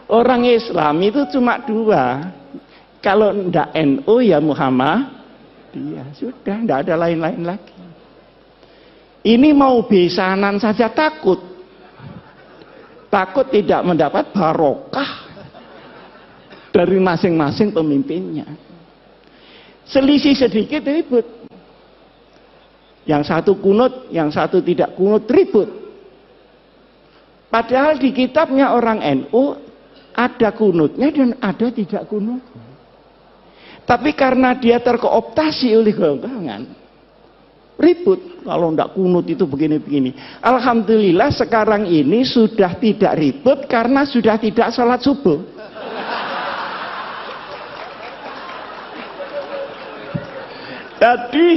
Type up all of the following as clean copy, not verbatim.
Orang Islam itu cuma dua. Kalau ndak NU ya Muhammadiyah. Sudah, ndak ada lain-lain lagi. Ini mau besanan saja takut. Takut tidak mendapat barokah dari masing-masing pemimpinnya. Selisih sedikit ribut. Yang satu kunut, yang satu tidak kunut, ribut. Padahal di kitabnya orang NU ada kunutnya dan ada tidak kunutnya. Tapi karena dia terkooptasi oleh golongan, ribut. Kalau tidak kunut itu begini-begini. Alhamdulillah sekarang ini sudah tidak ribut karena sudah tidak sholat subuh. Jadi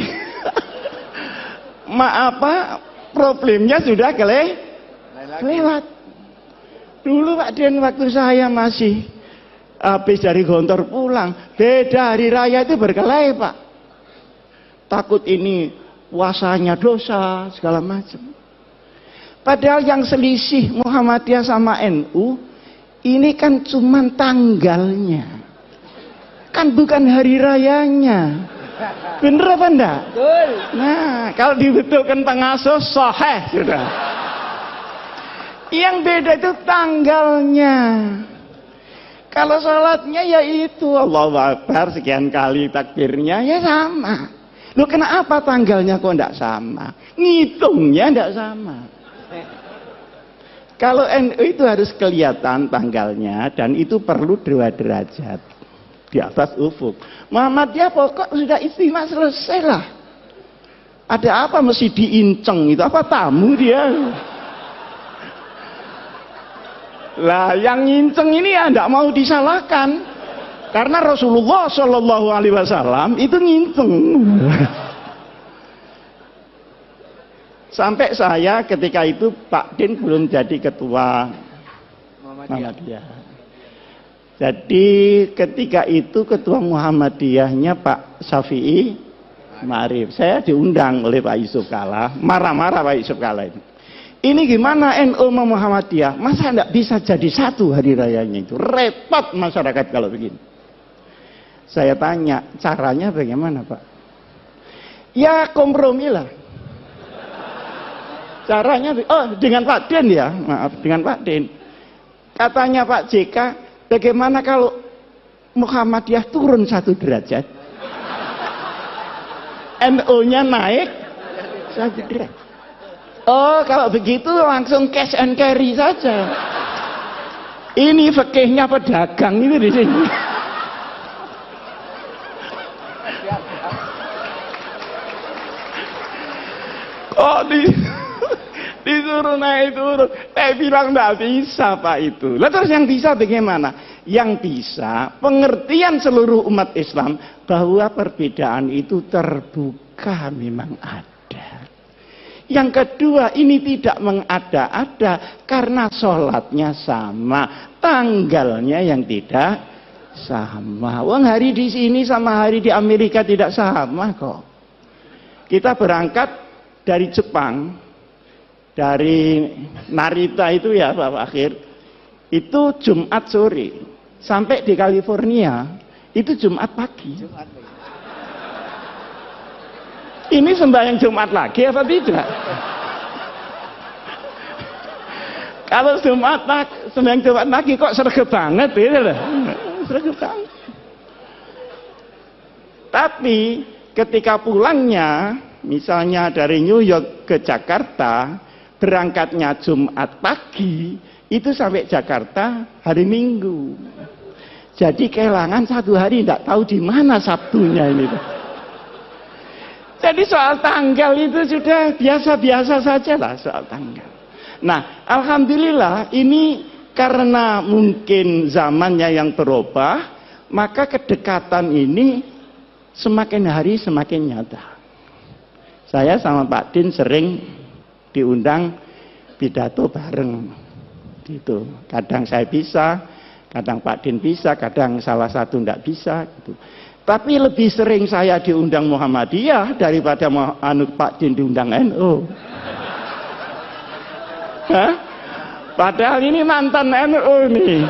problemnya sudah kelewat. Dulu Pak Den waktu saya masih habis dari Gontor pulang, beda hari raya itu berkelahi Pak. Takut ini puasanya dosa segala macam. Padahal yang selisih Muhammadiyah sama NU ini kan cuman tanggalnya, kan bukan hari rayanya. Bener apa enggak? Betul. Nah, kalau dibetulkan pengasuh sahih sudah. Yang beda itu tanggalnya. Kalau sholatnya ya itu Allahu Akbar sekian kali takbirnya ya sama. Loh kenapa tanggalnya kok enggak sama? Ngitungnya enggak sama. Kalau NU itu harus kelihatan tanggalnya dan itu perlu 2 derajat di atas ufuk. Muhammadiyah pokok sudah istimewa selesai lah. Ada apa mesti diinceng itu? Apa tamu dia? Lah yang nginceng ini ya tidak mau disalahkan. Karena Rasulullah Shallallahu Alaihi Wasallam itu nginceng. Sampai saya ketika itu Pak Din belum jadi ketua Muhammadiyah. Jadi ketika itu ketua Muhammadiyahnya Pak Syafi'i Ma'arif. Saya diundang oleh Pak Yusuf Kalla, marah-marah Pak Yusuf Kalla itu. Ini gimana NU sama Muhammadiyah? Masa enggak bisa jadi satu hari rayanya itu? Repot masyarakat kalau begini. Saya tanya, caranya bagaimana Pak? Ya kompromi lah. Caranya, dengan Pak Den ya, maaf, dengan Pak Den. Katanya Pak JK, bagaimana kalau Muhammadiyah turun 1 derajat? NU-nya naik 1 derajat. Oh, kalau begitu langsung cash and carry saja. Ini fikihnya pedagang itu di sini. Kok disuruh naik turun? Saya bilang tidak bisa Pak itu. Lah terus yang bisa bagaimana? Yang bisa pengertian seluruh umat Islam bahwa perbedaan itu terbuka memang ada. Yang kedua, ini tidak mengada-ada karena sholatnya sama, tanggalnya yang tidak sama. Wong hari di sini sama hari di Amerika tidak sama kok. Kita berangkat dari Jepang, dari Narita itu ya Pak Akhir, itu Jumat sore, sampai di California itu Jumat pagi. Ini sembahyang Jumat lagi apa tidak? Kalau sembahyang Jumat lagi kok sregep banget ya, sregep banget. Tapi ketika pulangnya, misalnya dari New York ke Jakarta, berangkatnya Jumat pagi, itu sampai Jakarta hari Minggu. Jadi kehilangan 1 hari, tidak tahu di mana Sabtunya ini. Jadi soal tanggal itu sudah biasa-biasa saja lah soal tanggal. Nah, alhamdulillah ini karena mungkin zamannya yang berubah, maka kedekatan ini semakin hari semakin nyata. Saya sama Pak Din sering diundang pidato bareng gitu. Kadang saya bisa, kadang Pak Din bisa, kadang salah satu tidak bisa gitu. Tapi lebih sering saya diundang Muhammadiyah daripada Pak Din diundang NU. Hah? Padahal ini mantan NU nih.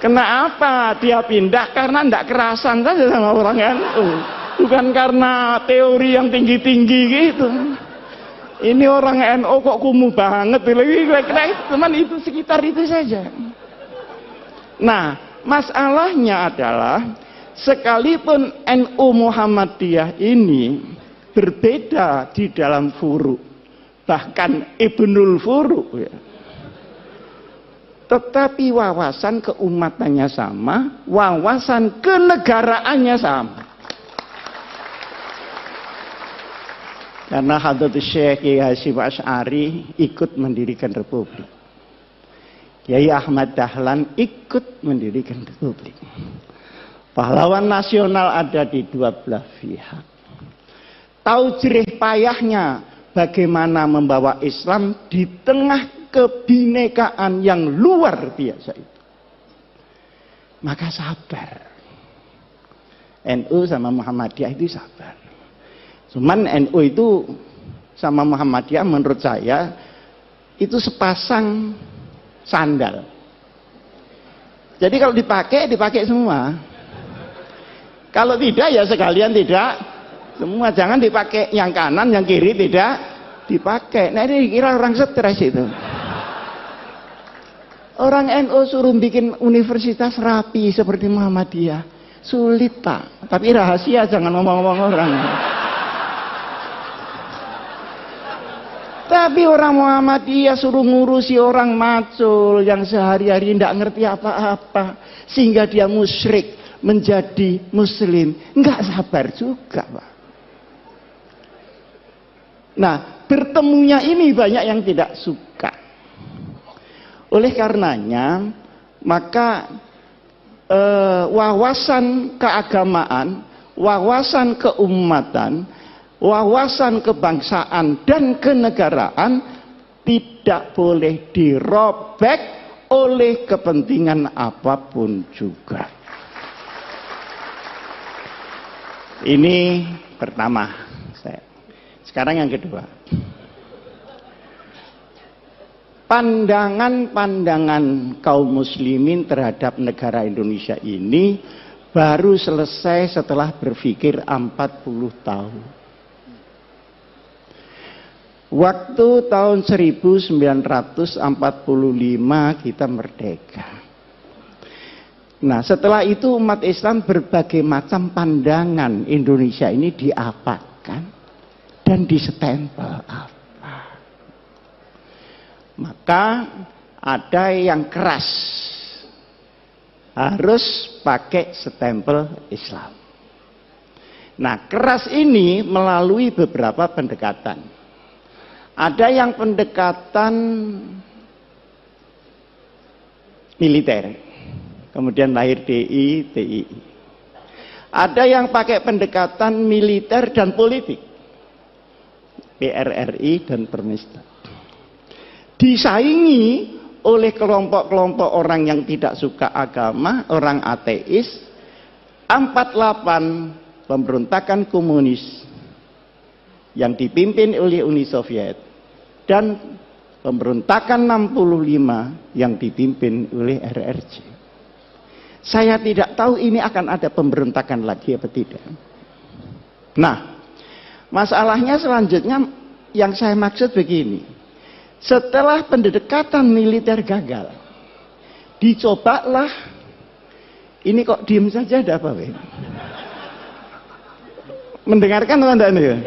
Kenapa dia pindah? Karena tidak kerasan saja sama orang NU. Bukan karena teori yang tinggi-tinggi gitu. Ini orang NU kok kumuh banget. Teman itu sekitar itu saja. Nah, masalahnya adalah sekalipun NU Muhammadiyah ini berbeda di dalam furu, bahkan Ibnul Furu ya. Tetapi wawasan keumatannya sama, wawasan kenegaraannya sama. Karena Hadratus Syekh Kiai Hasyim Asy'ari ikut mendirikan republik. Kiai Ahmad Dahlan ikut mendirikan republik. Pahlawan nasional ada di dua belah pihak. Tahu jerih payahnya bagaimana membawa Islam di tengah kebinekaan yang luar biasa itu. Maka sabar. NU sama Muhammadiyah itu sabar. Cuman NU itu sama Muhammadiyah menurut saya itu sepasang sandal. Jadi kalau dipakai semua. Kalau tidak ya sekalian tidak semua. Jangan dipakai yang kanan, yang kiri tidak dipakai. Nah ini kira orang stres itu. Orang NU suruh bikin universitas rapi seperti Muhammadiyah. Sulit Pak. Tapi rahasia, jangan ngomong-ngomong orang. Tapi orang Muhammadiyah suruh ngurusi orang macul yang sehari-hari tidak ngerti apa-apa. Sehingga dia musyrik menjadi muslim. Enggak sabar juga Pak. Nah, bertemunya ini banyak yang tidak suka. Oleh karenanya, maka wawasan keagamaan, wawasan keumatan, wawasan kebangsaan dan kenegaraan tidak boleh dirobek oleh kepentingan apapun juga. Ini pertama. Sekarang yang kedua. Pandangan-pandangan kaum muslimin terhadap negara Indonesia ini baru selesai setelah berpikir 40 tahun. Waktu tahun 1945 kita merdeka. Nah, setelah itu umat Islam berbagai macam pandangan Indonesia ini diapakan dan distempel apa. Maka ada yang keras, harus pakai stempel Islam. Nah, keras ini melalui beberapa pendekatan. Ada yang pendekatan militer, kemudian lahir DI, TII. Ada yang pakai pendekatan militer dan politik, PRRI dan Permesta. Disaingi oleh kelompok-kelompok orang yang tidak suka agama, orang ateis. 48 pemberontakan komunis yang dipimpin oleh Uni Soviet dan pemberontakan 65 yang dipimpin oleh RRC. Saya tidak tahu ini akan ada pemberontakan lagi apa tidak. Nah, masalahnya selanjutnya yang saya maksud begini. Setelah pendekatan militer gagal, dicobalah, ini kok diem saja ada apa? Mendengarkan teman-teman ya?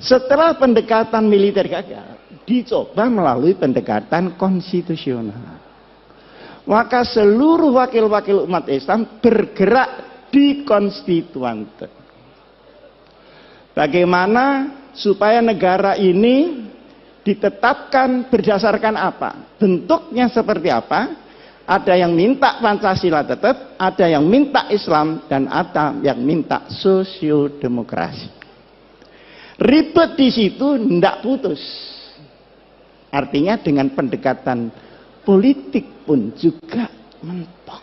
Setelah pendekatan militer gagal, dicoba melalui pendekatan konstitusional. Maka seluruh wakil-wakil umat Islam bergerak di konstituante. Bagaimana supaya negara ini ditetapkan berdasarkan apa? Bentuknya seperti apa? Ada yang minta Pancasila tetap, ada yang minta Islam, dan ada yang minta sosiodemokrasi. Ribet di situ tidak putus. Artinya dengan pendekatan politik pun juga mentok.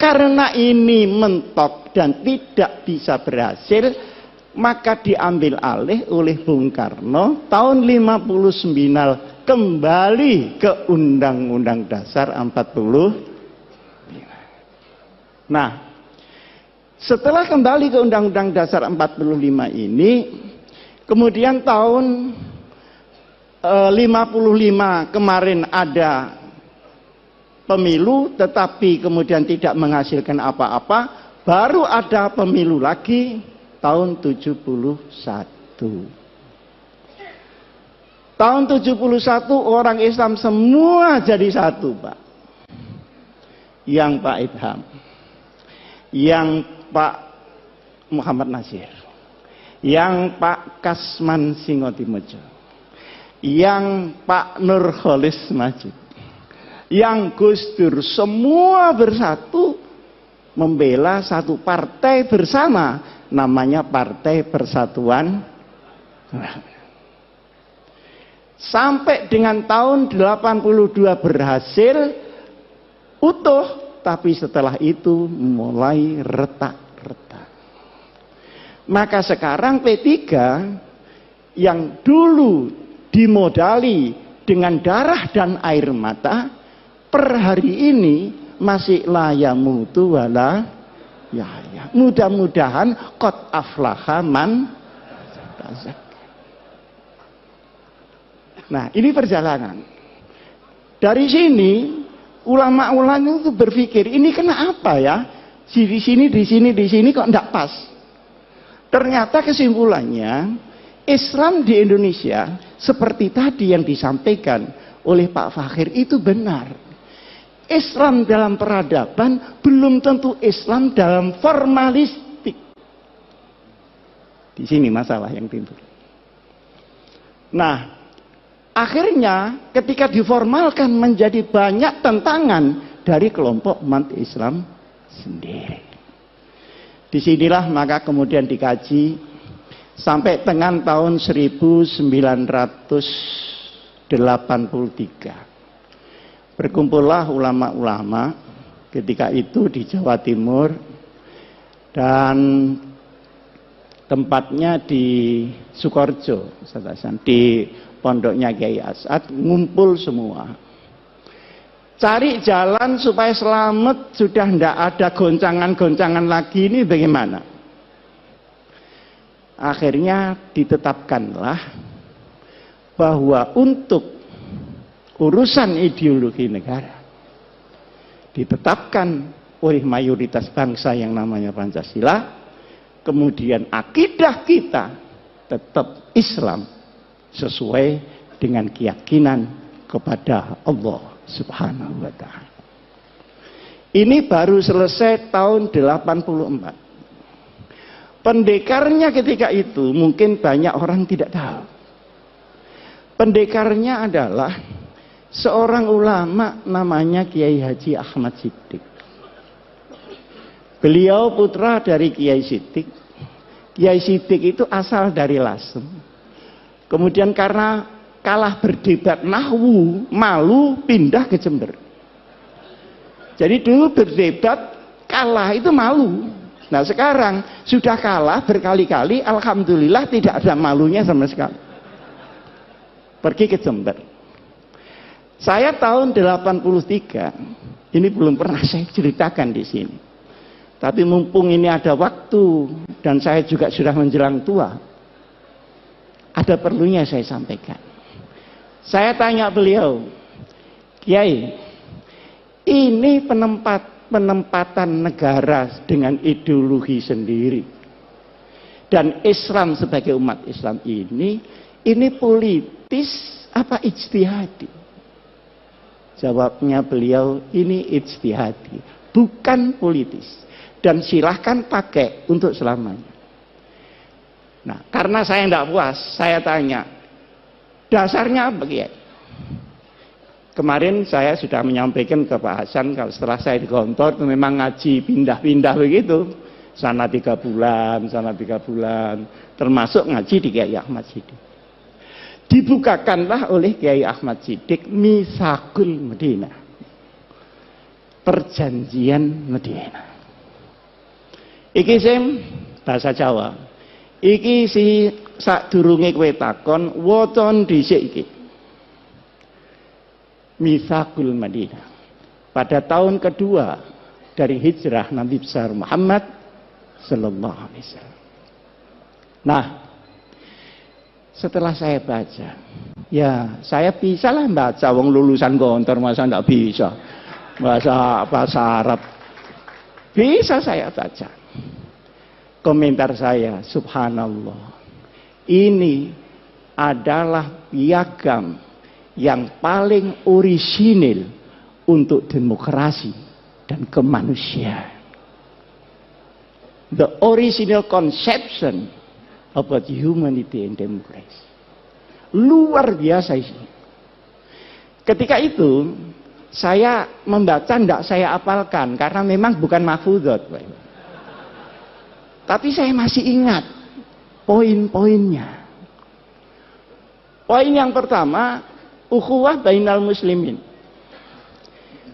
Karena ini mentok dan tidak bisa berhasil, maka diambil alih oleh Bung Karno tahun 59 kembali ke Undang-Undang Dasar 45. Nah, setelah kembali ke Undang-Undang Dasar 45 ini, kemudian tahun 55 kemarin ada pemilu, tetapi kemudian tidak menghasilkan apa-apa, baru ada pemilu lagi tahun 71. Tahun 71 orang Islam semua jadi satu, Pak. Yang Pak Idham, yang Pak Muhammad Nasir, yang Pak Kasman Singotimojo, yang Pak Nurholis Majid, yang Gus Dur, semua bersatu membela satu partai bersama, namanya Partai Persatuan. Sampai dengan tahun 82 berhasil utuh, tapi setelah itu mulai retak-retak. Maka sekarang P3 yang dulu dimodali dengan darah dan air mata, per hari ini masih layamutu wala ya. Mudah-mudahan qad aflaha man tazakka. Nah, ini perjalanan. Dari sini ulama-ulama itu berpikir, ini kenapa ya? Di sini kok enggak pas. Ternyata kesimpulannya, Islam di Indonesia seperti tadi yang disampaikan oleh Pak Fakhir itu benar. Islam dalam peradaban belum tentu Islam dalam formalistik. Di sini masalah yang timbul. Nah, akhirnya ketika diformalkan menjadi banyak tentangan dari kelompok umat Islam sendiri. Disinilah maka kemudian dikaji sampai dengan tahun 1983. Berkumpullah ulama-ulama ketika itu di Jawa Timur dan tempatnya di Sukoharjo, di pondoknya Kiai As'ad, ngumpul semua. Cari jalan supaya selamat, sudah tidak ada goncangan-goncangan lagi, ini bagaimana? Akhirnya ditetapkanlah bahwa untuk urusan ideologi negara ditetapkan oleh mayoritas bangsa yang namanya Pancasila, kemudian akidah kita tetap Islam sesuai dengan keyakinan kepada Allah Subhanahu wa ta'ala. Ini baru selesai tahun 84. Pendekarnya ketika itu mungkin banyak orang tidak tahu. Pendekarnya adalah seorang ulama namanya Kiai Haji Ahmad Siddiq. Beliau putra dari Kiai Siddiq. Kiai Siddiq itu asal dari Lasem. Kemudian karena kalah berdebat nahwu, malu pindah ke Jember. Jadi dulu berdebat kalah itu malu. Nah sekarang sudah kalah berkali-kali, alhamdulillah tidak ada malunya sama sekali. Pergi ke Jember. Saya tahun 83, ini belum pernah saya ceritakan di sini. Tapi mumpung ini ada waktu dan saya juga sudah menjelang tua, ada perlunya saya sampaikan. Saya tanya beliau, Kiai, ini penempatan negara dengan ideologi sendiri. Dan Islam sebagai umat Islam ini politis apa ijtihadi? Jawabnya beliau, ini ijtihadi, bukan politis. Dan silahkan pakai untuk selamanya. Nah, karena saya tidak puas, saya tanya, dasarnya apa Kiai? Kemarin saya sudah menyampaikan ke Pak Hasan, kalau setelah saya di kantor itu memang ngaji pindah-pindah begitu. Sana 3 bulan, sana 3 bulan. Termasuk ngaji di Kiai Ahmad Siddiq. Dibukakanlah oleh Kiai Ahmad Siddiq Mitsaqul Madinah. Perjanjian Madinah. Iki sim bahasa Jawa. Iki si sadurunge kowe takon wocon dhisik iki. Mitsaqul Madinah. Pada tahun kedua dari hijrah Nabi besar Muhammad sallallahu alaihi wasallam. Nah, setelah saya baca, ya saya bisa lah baca, wong lulusan Gontor masa enggak bisa bahasa Arab. Bisa saya baca. Komentar saya, subhanallah, ini adalah piagam yang paling orisinil untuk demokrasi dan kemanusiaan. The original conception about humanity and democracy. Luar biasa ini. Ketika itu saya membaca, tidak saya apalkan karena memang bukan mahfudot. Tapi saya masih ingat poin-poinnya. Poin yang pertama, ukhuwah bainal muslimin.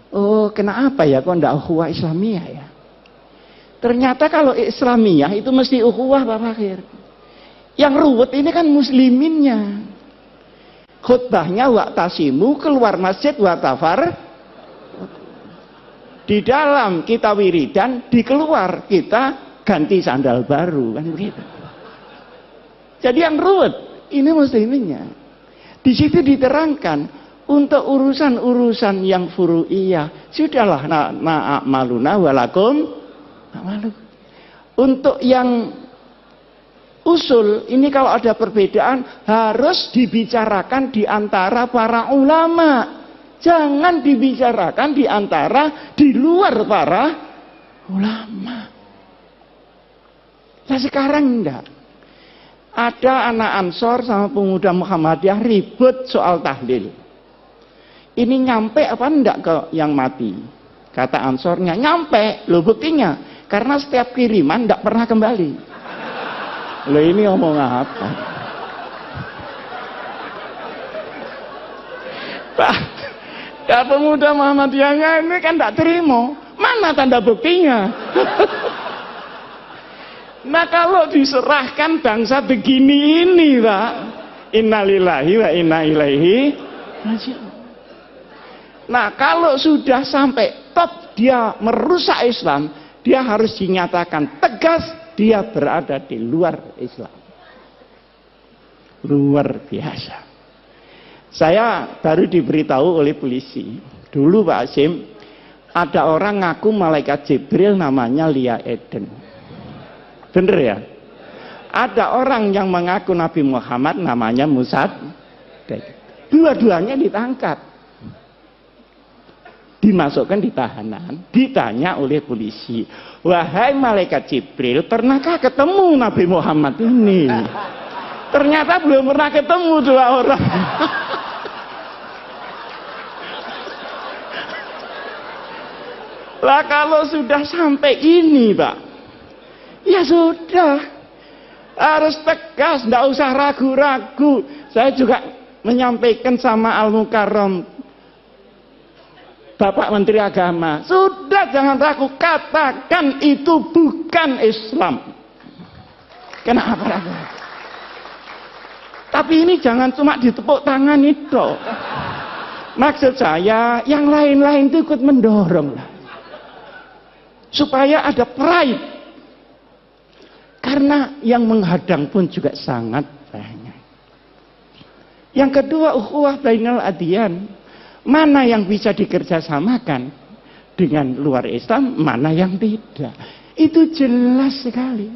Oh, kenapa ya kok tidak ukhuwah Islamiyah ya? Ternyata kalau Islamiyah itu mesti ukhuwah Pak Fakir. Yang ruwet ini kan musliminnya. Khutbahnya wa'tasimu, keluar masjid watafar. Di dalam kita wiridan, di keluar kita ganti sandal baru, kan begitu. Jadi yang ruwet ini musliminnya. Di situ diterangkan untuk urusan-urusan yang furu'iyah sudahlah na'amaluna walakum na'malu. Untuk yang usul ini kalau ada perbedaan harus dibicarakan di antara para ulama. Jangan dibicarakan di antara di luar para ulama. Nah sekarang enggak. Ada anak Ansor sama pemuda Muhammadiyah ribut soal tahlil. Ini nyampe apa enggak ke yang mati? Kata Ansornya, nyampe. Loh buktinya, karena setiap kiriman enggak pernah kembali. Loh ini ngomong apa? Pak, ya pemuda Muhammadiyahnya ini kan enggak terima. Mana tanda buktinya? Nah kalau diserahkan bangsa begini ini Pak, innalillahi wa inna ilaihi raji'un. Nah kalau sudah sampai top dia merusak Islam, dia harus dinyatakan tegas dia berada di luar Islam. Luar biasa. Saya baru diberitahu oleh polisi. Dulu Pak Hasim, ada orang ngaku malaikat Jibril namanya Lia Eden. Bener ya? Ada orang yang mengaku Nabi Muhammad namanya Musa. Dua-duanya ditangkap. Dimasukkan di tahanan. Ditanya oleh polisi. Wahai malaikat Jibril, pernahkah ketemu Nabi Muhammad ini? Ternyata belum pernah ketemu dua orang. Lah kalau sudah sampai ini Pak, ya sudah, harus tegas, tidak usah ragu-ragu. Saya juga menyampaikan sama Al-Mukarram, Bapak Menteri Agama, sudah jangan ragu, katakan itu bukan Islam. Kenapa ragu? Tapi ini jangan cuma ditepuk tangan itu. Maksud saya, yang lain-lain itu ikut mendorong lah. Supaya ada pride. Karena yang menghadang pun juga sangat banyak. Yang kedua, ukhuwah bainal adyan. Mana yang bisa dikerjasamakan dengan luar Islam, mana yang tidak. Itu jelas sekali.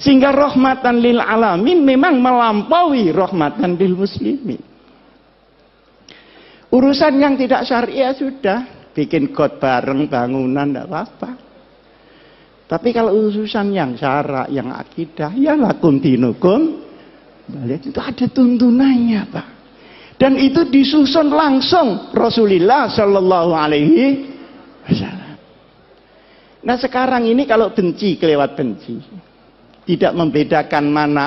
Sehingga rahmatan lil alamin memang melampaui rahmatan lil muslimin. Urusan yang tidak syariah sudah. Bikin got bareng, bangunan, tidak apa-apa. Tapi kalau urusan yang syarak, yang akidah, ya lakum dinukum, itu ada tuntunannya Pak. Dan itu disusun langsung Rasulullah Shallallahu Alaihi Wasallam. Nah sekarang ini kalau benci kelewat benci, tidak membedakan mana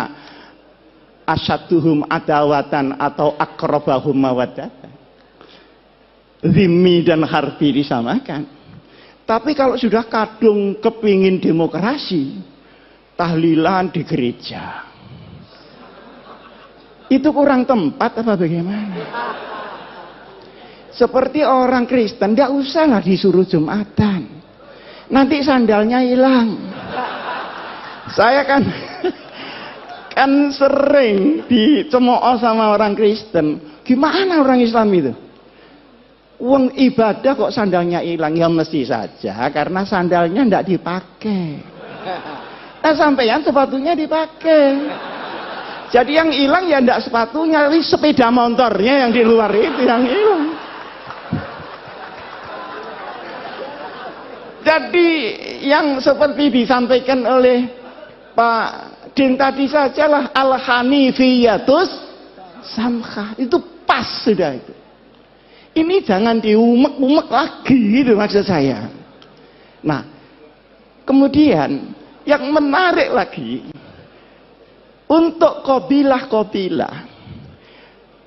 asyaduhum adawatan atau akrobahum mawaddatan. Zimmi dan harbi disamakan. Tapi kalau sudah kadung kepingin demokrasi, tahlilan di gereja, itu kurang tempat apa bagaimana? Seperti orang Kristen, tidak usahlah disuruh Jumatan. Nanti sandalnya hilang. Saya kan sering dicemooh sama orang Kristen. Gimana orang Islam itu? Uang ibadah kok sandalnya hilang? Ya mesti saja karena sandalnya tidak dipakai. Nah sampeyan sepatunya dipakai. Jadi yang hilang ya tidak sepatunya, tapi sepeda motornya yang di luar itu yang hilang. Jadi yang seperti disampaikan oleh Pak Din tadi sajalah al-hanifiyatus samkhah, itu pas sudah itu. Ini jangan diumek-umek lagi gitu maksud saya. Nah, kemudian yang menarik lagi, untuk qabilah-qabilah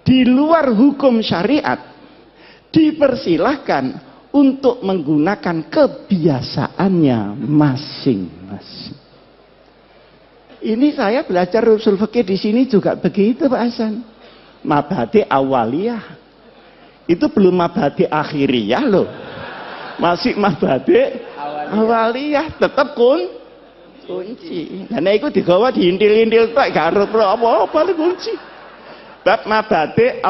di luar hukum syariat dipersilahkan untuk menggunakan kebiasaannya masing-masing. Ini saya belajar usul fikih di sini juga begitu Pak Hasan. Mabadi awaliyah. Itu belum mabadi akhiriyah loh. Masih mabadi awaliyah, tetap kunci. Karena itu digawa diintil-intil tak garuk apa-apa kunci. Bab mabadi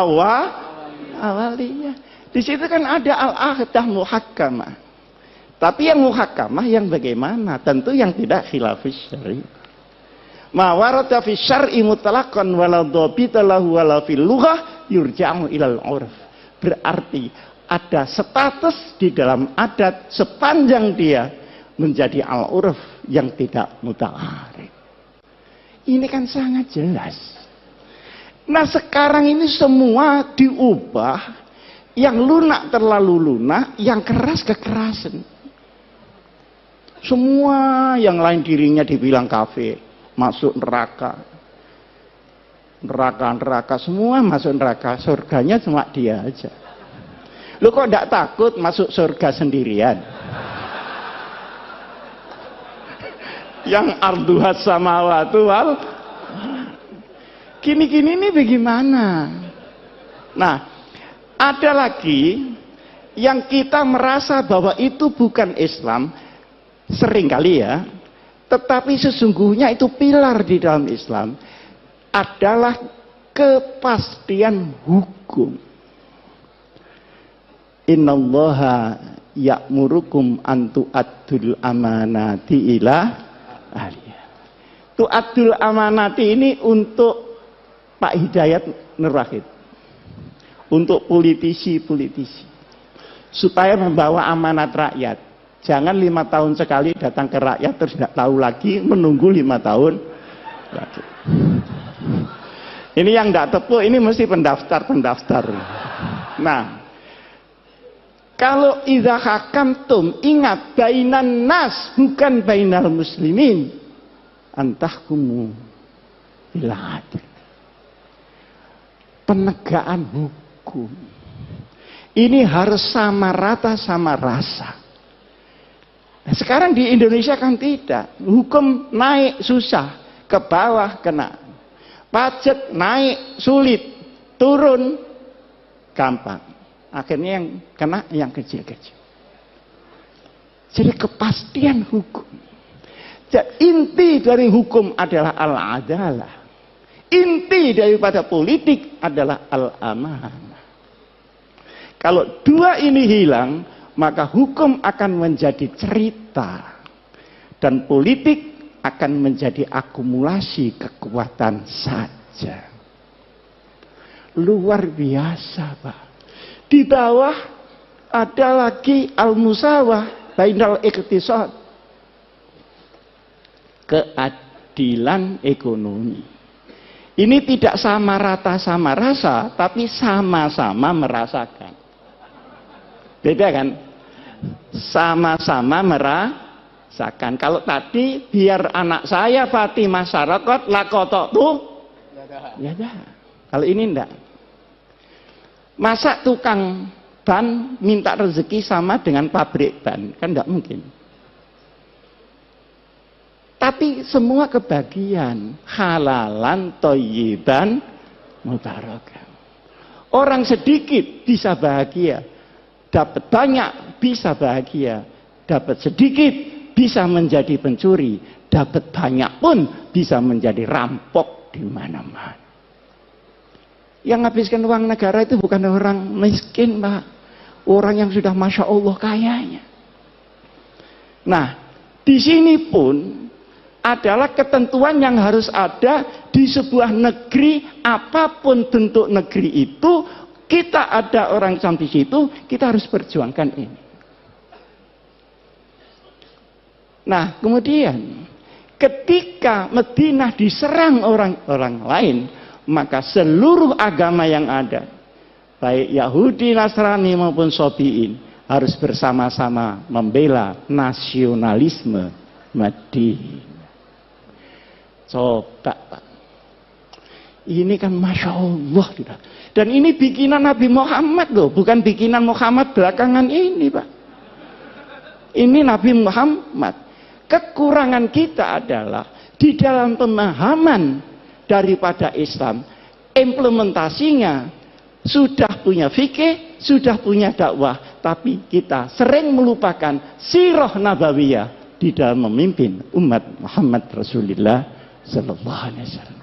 awaliyah. Di situ kan ada al-ahdah muhakkamah. Tapi yang muhakkamah yang bagaimana? Tentu yang tidak khilafis syar'i. Ma warada fi syar'i mutlaqan wala dhabita lahu wala fil lughah yurja'u ilal 'urf. Berarti ada status di dalam adat sepanjang dia menjadi al-urf yang tidak muta'arif. Ini kan sangat jelas. Nah sekarang ini semua diubah, yang lunak terlalu lunak, yang keras kekerasan. Semua yang lain dirinya dibilang kafir, masuk neraka. Neraka semua masuk neraka, surganya cuma dia aja. Lu kok tidak takut masuk surga sendirian? Yang arduhat samawatu wal gini-gini ini bagaimana? Nah, ada lagi yang kita merasa bahwa itu bukan Islam, seringkali ya, tetapi sesungguhnya itu pilar di dalam Islam, adalah kepastian hukum. Innallaha ya'murukum an tu'addul amanati ila ahliha. Tu'addul amanati ini untuk Pak Hidayat Nur Wahid, untuk politisi-politisi, supaya membawa amanat rakyat. Jangan 5 tahun sekali datang ke rakyat terus tidak tahu lagi, menunggu 5 tahun lagi. Ini yang tidak tepu, ini mesti pendaftar. Nah, kalau idza hakamtum, ingat bainan nas bukan bainal muslimin, antahkumu bil adl. Penegakan hukum ini harus sama rata sama rasa. Nah, sekarang di Indonesia kan tidak. Hukum naik susah, ke bawah kena. Pajak naik sulit, turun gampang. Akhirnya yang kena yang kecil-kecil. Jadi kepastian hukum. Jadi inti dari hukum adalah al-adalah. Inti daripada politik adalah al-amanah. Kalau dua ini hilang, maka hukum akan menjadi cerita. Dan politik akan menjadi akumulasi kekuatan saja. Luar biasa, Pak. Di bawah ada lagi al-musawah bainal iqtisad. Keadilan ekonomi. Ini tidak sama rata sama rasa, tapi sama-sama merasakan. Beda kan? Sama-sama merasakan. Kalau tadi biar anak saya Fatimah Sarakot lakotok tuh, ya dah. Kalau ini enggak. Masa tukang ban minta rezeki sama dengan pabrik ban? Kan enggak mungkin. Tapi semua kebagian, halalan, thayyiban, mubarakan. Orang sedikit bisa bahagia, dapat banyak bisa bahagia, dapat sedikit bisa menjadi pencuri, dapat banyak pun bisa menjadi rampok di mana-mana. Yang menghabiskan uang negara itu bukan orang miskin, Pak. Orang yang sudah Masya Allah kayanya. Nah, di sini pun adalah ketentuan yang harus ada di sebuah negeri, apapun bentuk negeri itu, kita ada orang Islam di situ, kita harus perjuangkan ini. Nah, kemudian ketika Madinah diserang orang-orang lain, maka seluruh agama yang ada, baik Yahudi, Nasrani maupun Sobiin, harus bersama-sama membela nasionalisme Madinah. Coba, Pak. Ini kan Masya Allah. Dan ini bikinan Nabi Muhammad loh, bukan bikinan Muhammad belakangan ini, Pak. Ini Nabi Muhammad. Kekurangan kita adalah di dalam pemahaman daripada Islam, implementasinya sudah punya fikih, sudah punya dakwah, tapi kita sering melupakan sirah nabawiyah di dalam memimpin umat Muhammad Rasulullah Sallallahu Alaihi Wasallam.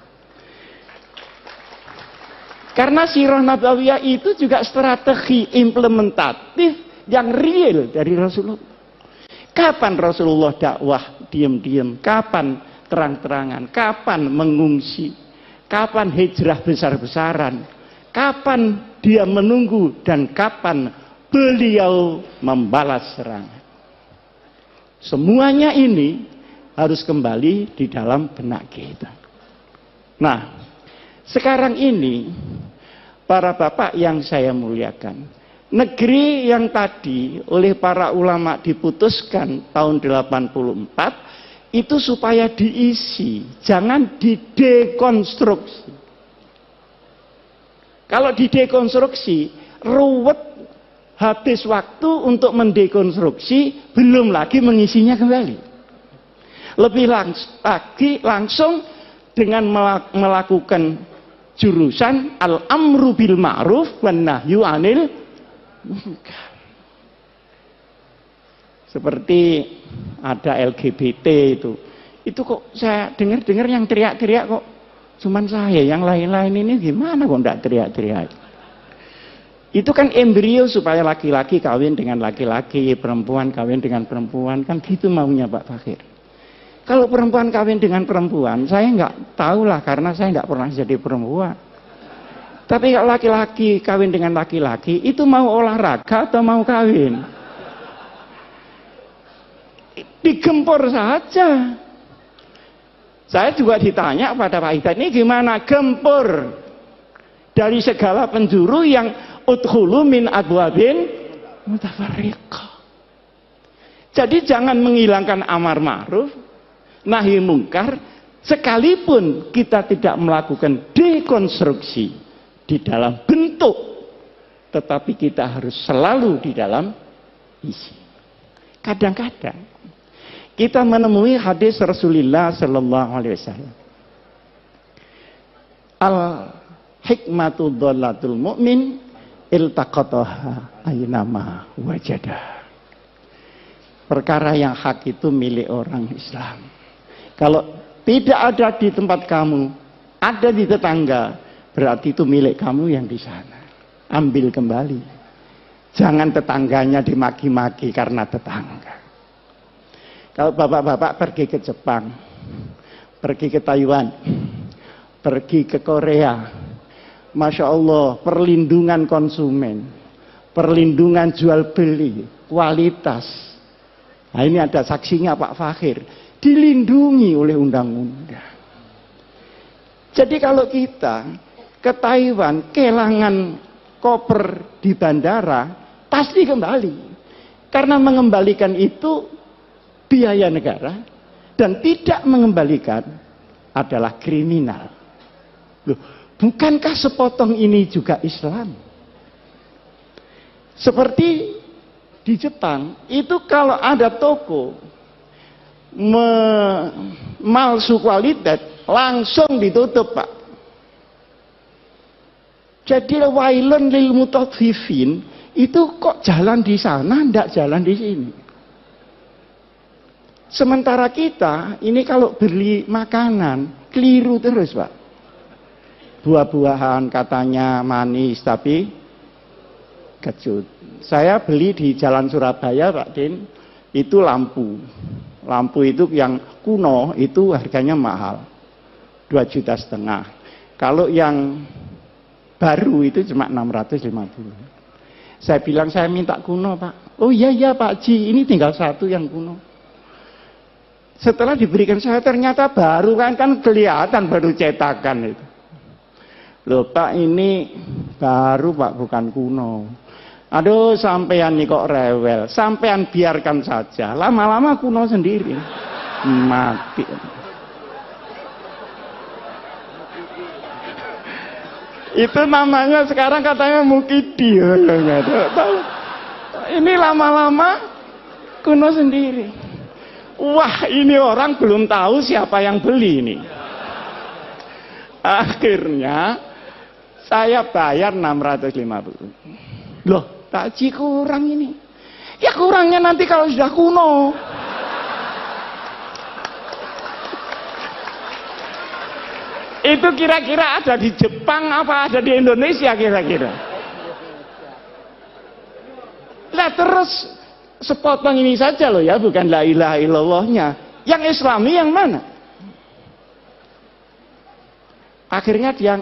Karena sirah nabawiyah itu juga strategi implementatif yang real dari Rasulullah. Kapan Rasulullah dakwah diam-diam, kapan terang-terangan, kapan mengungsi, kapan hijrah besar-besaran, kapan dia menunggu, dan kapan beliau membalas serangan. Semuanya ini harus kembali di dalam benak kita. Nah, sekarang ini para bapak yang saya muliakan, negeri yang tadi oleh para ulama diputuskan tahun 84 itu supaya diisi, jangan didekonstruksi. Kalau didekonstruksi, ruwet, habis waktu untuk mendekonstruksi, belum lagi mengisinya kembali. Lebih lagi langsung dengan melakukan jurusan al-amru bil ma'ruf wan nahyu 'anil munkar. Seperti ada LGBT itu kok saya dengar yang teriak-teriak kok cuman saya, yang lain-lain ini gimana kok enggak teriak-teriak. Itu kan embrio supaya laki-laki kawin dengan laki-laki, perempuan kawin dengan perempuan, kan gitu maunya Pak Fakir. Kalau perempuan kawin dengan perempuan, saya nggak tahu lah karena saya nggak pernah jadi perempuan. Tapi kalau laki-laki kawin dengan laki-laki, itu mau olahraga atau mau kawin? Digempur saja. Saya juga ditanya pada Pak Hidayat, ini gimana gempur dari segala penjuru yang udkhulu min abwabin mutafarriqah. Jadi jangan menghilangkan amar ma'ruf, nahi mungkar, sekalipun kita tidak melakukan dekonstruksi di dalam bentuk, tetapi kita harus selalu di dalam isi. Kadang-kadang kita menemui hadis Rasulullah Sallallahu Alaihi Wasallam, al hikmatu dholatul mu'min iltaqataha aynama wajadah. Perkara yang hak itu milik orang Islam. Kalau tidak ada di tempat kamu, ada di tetangga, berarti itu milik kamu yang di sana. Ambil kembali. Jangan tetangganya dimaki-maki karena tetangga. Kalau bapak-bapak pergi ke Jepang, pergi ke Taiwan, pergi ke Korea, Masya Allah, perlindungan konsumen, perlindungan jual beli, kualitas. Nah ini ada saksinya Pak Fakhir, dilindungi oleh undang-undang. Jadi kalau kita ke Taiwan, kehilangan koper di bandara, pasti kembali. Karena mengembalikan itu biaya negara, dan tidak mengembalikan adalah kriminal. Loh, bukankah sepotong ini juga Islam? Seperti di Jepang, itu kalau ada toko malsu kualitas, langsung ditutup Pak. Jadi wailun lil mutaffifin itu kok jalan di sana, ndak jalan di sini. Sementara kita ini kalau beli makanan keliru terus, Pak. Buah-buahan katanya manis tapi kecut. Saya beli di Jalan Surabaya, Pak Din, itu lampu. Lampu itu yang kuno itu harganya mahal. 2,5 juta. Kalau yang baru itu cuma 650. Saya bilang saya minta kuno, Pak. Oh iya Pak Ji, ini tinggal satu yang kuno. Setelah diberikan saya ternyata baru kan kelihatan baru cetakan itu. Loh Pak, ini baru Pak, bukan kuno. Aduh, sampean nih kok rewel. Sampean biarkan saja. Lama-lama kuno sendiri. Mati. Itu namanya sekarang katanya mukidi. Ini lama-lama kuno sendiri. Wah, ini orang belum tahu siapa yang beli ini. Akhirnya saya bayar 650. Loh, Pak Ji kurang ini. Ya kurangnya nanti kalau sudah kuno. Itu kira-kira ada di Jepang apa ada di Indonesia kira-kira? Lah terus sepotong ini saja loh ya, bukan la ilaha illallahnya. Yang Islami yang mana? Akhirnya dia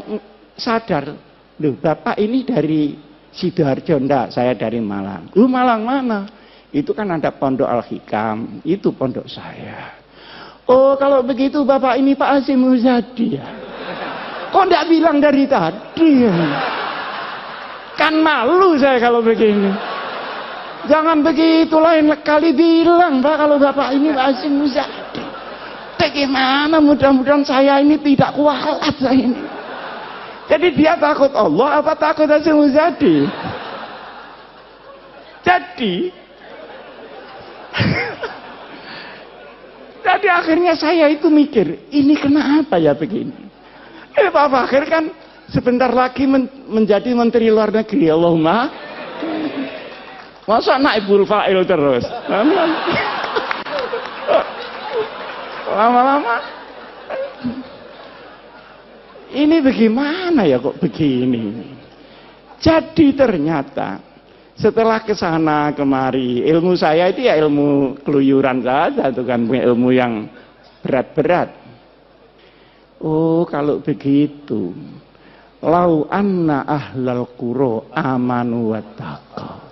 sadar, loh Bapak ini dari Sidoarjo, enggak, saya dari Malang. Malang mana? Itu kan ada Pondok Al-Hikam, itu pondok saya. Oh kalau begitu Bapak ini Pak Hasyim Muzadi ya? Kok enggak bilang dari tadi? Kan malu saya kalau begini. Jangan begitu, lain kali bilang Pak kalau Bapak ini Pak Hasyim Muzadi. Bagaimana mudah-mudahan saya ini tidak kualat saya ini. Jadi dia takut Allah apa takut Hasyim Muzadi? Jadi akhirnya saya itu mikir, ini kenapa ya begini? Pak Fakir kan sebentar lagi menjadi Menteri Luar Negeri, Allahumma. Masa naibul fa'il terus? Lama-lama ini bagaimana ya kok begini? Jadi ternyata setelah kesana kemari, ilmu saya itu ya ilmu keluyuran saja, itu kan ilmu yang berat-berat. Oh kalau begitu, lau anna ahlal qura amanu wattaqau.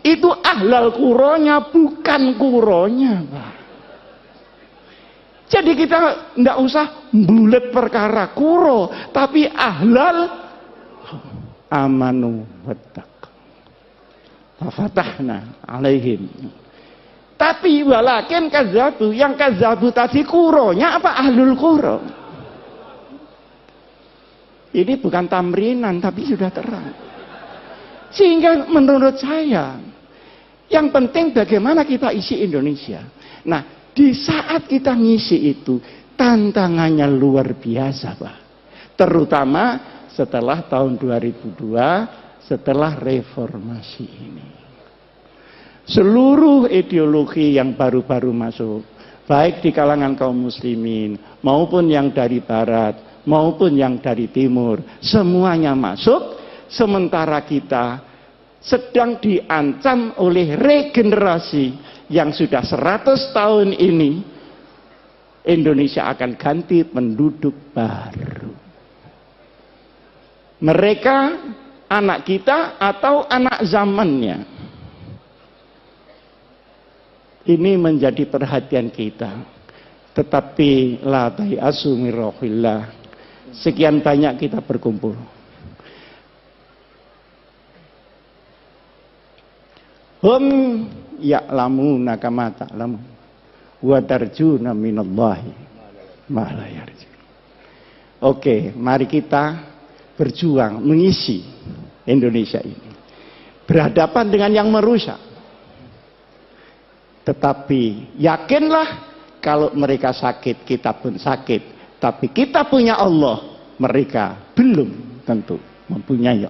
Itu ahlal quronya bukan quronya, Pak. Jadi kita tidak usah bulet perkara kuro, tapi ahlal amanu wattaqau. Fafatahna alaihim. Tapi walakin kazabu, yang kazabu tadi kuronya apa ahlul kuro? Ini bukan tamrinan tapi sudah terang. Sehingga menurut saya yang penting bagaimana kita isi Indonesia. Nah, di saat kita ngisi itu tantangannya luar biasa, Pak. Terutama setelah tahun 2002, setelah reformasi ini. Seluruh ideologi yang baru-baru masuk, baik di kalangan kaum muslimin maupun yang dari barat maupun yang dari timur, semuanya masuk, sementara kita sedang diancam oleh regenerasi yang sudah 100 tahun ini. Indonesia akan ganti penduduk baru. Mereka anak kita atau anak zamannya. Ini menjadi perhatian kita. Tetapi la tayasu min rauhillah. Sekian banyak kita berkumpul. Hum ya'lamuna kama ta'lamun wa tarjuna minallahi ma la yarjun. Oke, mari kita berjuang mengisi Indonesia ini. Berhadapan dengan yang merusak. Tetapi yakinlah kalau mereka sakit, kita pun sakit. Tapi kita punya Allah, mereka belum tentu. mempunyai